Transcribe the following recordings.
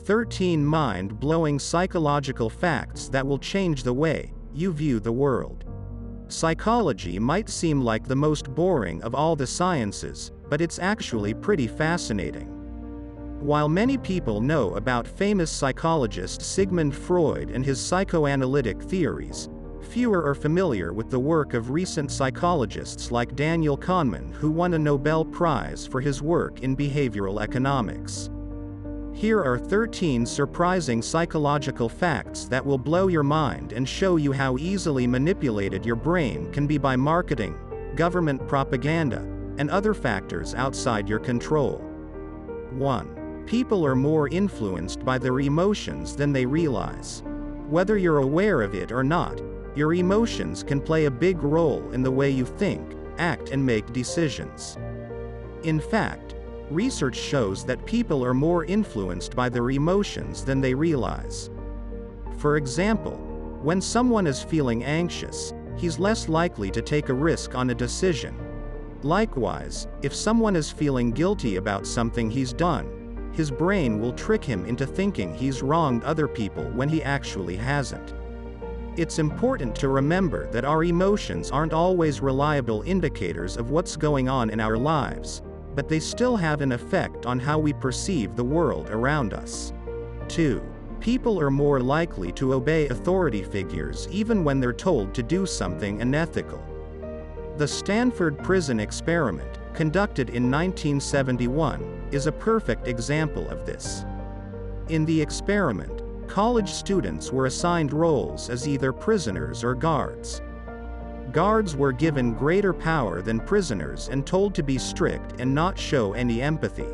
13 mind-blowing psychological facts that will change the way you view the world. Psychology might seem like the most boring of all the sciences, but it's actually pretty fascinating. While many people know about famous psychologist Sigmund Freud and his psychoanalytic theories, fewer are familiar with the work of recent psychologists like Daniel Kahneman, who won a Nobel Prize for his work in behavioral economics. Here are 13 surprising psychological facts that will blow your mind and show you how easily manipulated your brain can be by marketing, government propaganda, and other factors outside your control. 1. People are more influenced by their emotions than they realize. Whether you're aware of it or not, your emotions can play a big role in the way you think, act, and make decisions. In fact, research shows that people are more influenced by their emotions than they realize. For example, when someone is feeling anxious, he's less likely to take a risk on a decision. Likewise, if someone is feeling guilty about something he's done, his brain will trick him into thinking he's wronged other people when he actually hasn't. It's important to remember that our emotions aren't always reliable indicators of what's going on in our lives, but they still have an effect on how we perceive the world around us. 2. People are more likely to obey authority figures even when they're told to do something unethical. The Stanford Prison Experiment, conducted in 1971, is a perfect example of this. In the experiment, college students were assigned roles as either prisoners or guards. Guards were given greater power than prisoners and told to be strict and not show any empathy.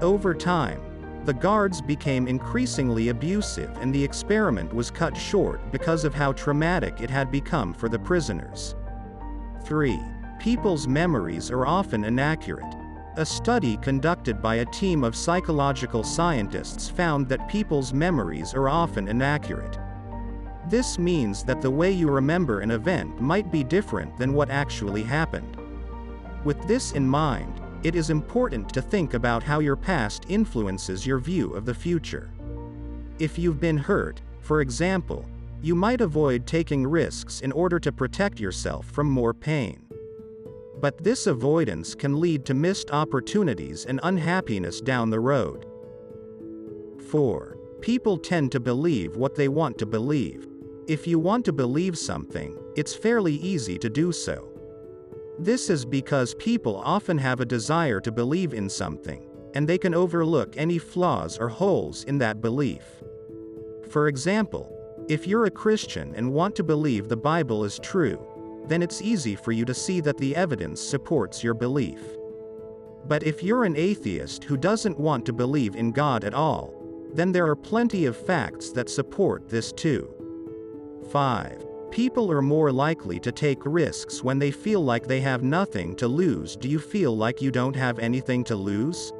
Over time, the guards became increasingly abusive and the experiment was cut short because of how traumatic it had become for the prisoners. 3. People's memories are often inaccurate. A study conducted by a team of psychological scientists found that people's memories are often inaccurate. This means that the way you remember an event might be different than what actually happened. With this in mind, it is important to think about how your past influences your view of the future. If you've been hurt, for example, you might avoid taking risks in order to protect yourself from more pain. But this avoidance can lead to missed opportunities and unhappiness down the road. 4. People tend to believe what they want to believe. If you want to believe something, it's fairly easy to do so. This is because people often have a desire to believe in something, and they can overlook any flaws or holes in that belief. For example, if you're a Christian and want to believe the Bible is true, then it's easy for you to see that the evidence supports your belief. But if you're an atheist who doesn't want to believe in God at all, then there are plenty of facts that support this too. 5. People are more likely to take risks when they feel like they have nothing to lose. Do you feel like you don't have anything to lose?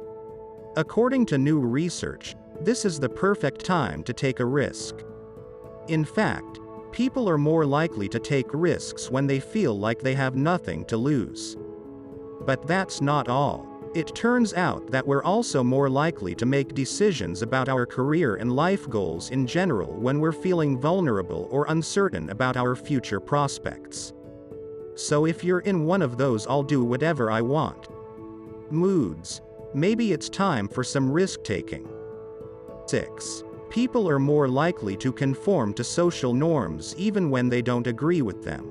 According to new research, this is the perfect time to take a risk. In fact, people are more likely to take risks when they feel like they have nothing to lose. But that's not all. It turns out that we're also more likely to make decisions about our career and life goals in general when we're feeling vulnerable or uncertain about our future prospects. So if you're in one of those "I'll do whatever I want" moods, maybe it's time for some risk-taking. 6. People are more likely to conform to social norms even when they don't agree with them.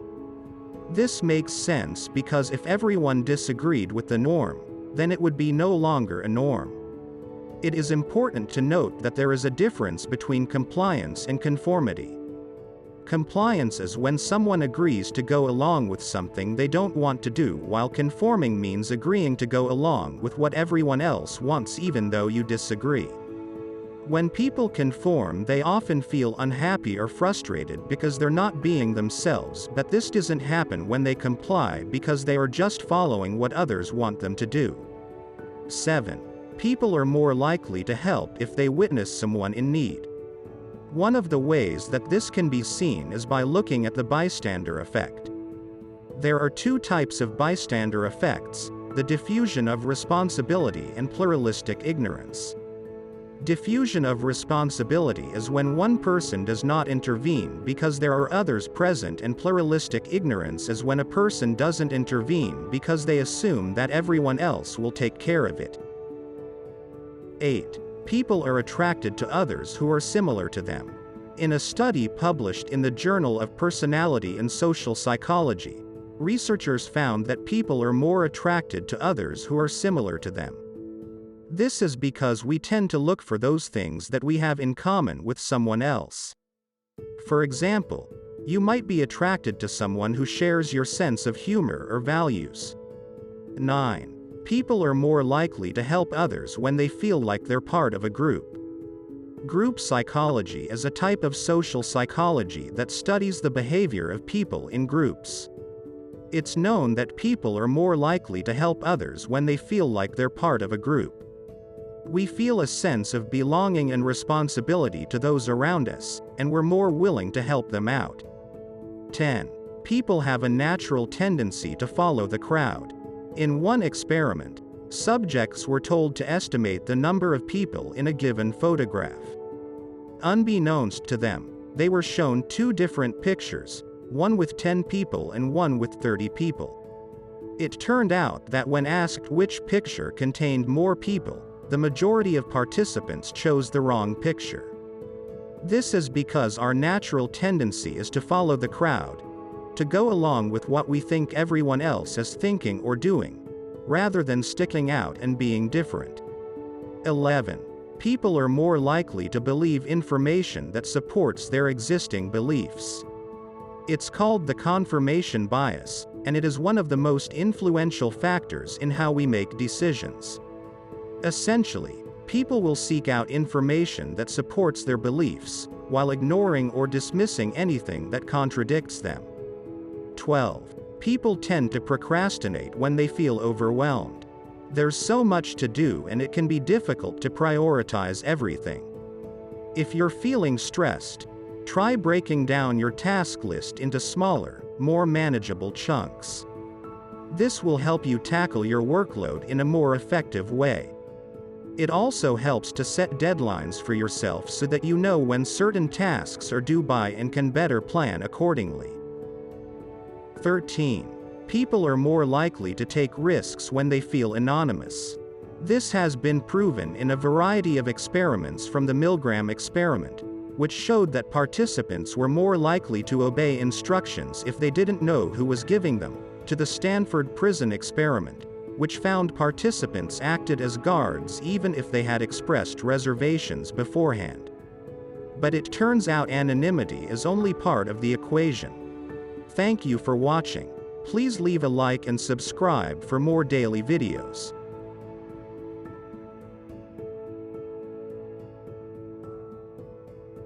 This makes sense because if everyone disagreed with the norm, then it would be no longer a norm. It is important to note that there is a difference between compliance and conformity. Compliance is when someone agrees to go along with something they don't want to do, while conforming means agreeing to go along with what everyone else wants even though you disagree. When people conform, they often feel unhappy or frustrated because they're not being themselves, but this doesn't happen when they comply because they are just following what others want them to do. 7. People are more likely to help if they witness someone in need. One of the ways that this can be seen is by looking at the bystander effect. There are two types of bystander effects: the diffusion of responsibility and pluralistic ignorance. Diffusion of responsibility is when one person does not intervene because there are others present, and pluralistic ignorance is when a person doesn't intervene because they assume that everyone else will take care of it. 8. People are attracted to others who are similar to them. In a study published in the Journal of Personality and Social Psychology, researchers found that people are more attracted to others who are similar to them. This is because we tend to look for those things that we have in common with someone else. For example, you might be attracted to someone who shares your sense of humor or values. 9. People are more likely to help others when they feel like they're part of a group. Group psychology is a type of social psychology that studies the behavior of people in groups. It's known that people are more likely to help others when they feel like they're part of a group. We feel a sense of belonging and responsibility to those around us, and we're more willing to help them out. 10. People have a natural tendency to follow the crowd. In one experiment, subjects were told to estimate the number of people in a given photograph. Unbeknownst to them, they were shown two different pictures, one with 10 people and one with 30 people. It turned out that when asked which picture contained more people, the majority of participants chose the wrong picture. This is because our natural tendency is to follow the crowd, to go along with what we think everyone else is thinking or doing, rather than sticking out and being different. 11. People are more likely to believe information that supports their existing beliefs. It's called the confirmation bias, and it is one of the most influential factors in how we make decisions. Essentially, people will seek out information that supports their beliefs, while ignoring or dismissing anything that contradicts them. 12. People tend to procrastinate when they feel overwhelmed. There's so much to do and it can be difficult to prioritize everything. If you're feeling stressed, try breaking down your task list into smaller, more manageable chunks. This will help you tackle your workload in a more effective way. It also helps to set deadlines for yourself so that you know when certain tasks are due by and can better plan accordingly. 13. People are more likely to take risks when they feel anonymous. This has been proven in a variety of experiments, from the Milgram experiment, which showed that participants were more likely to obey instructions if they didn't know who was giving them, to the Stanford Prison experiment, which found participants acted as guards even if they had expressed reservations beforehand. But it turns out anonymity is only part of the equation. Thank you for watching. Please leave a like and subscribe for more daily videos.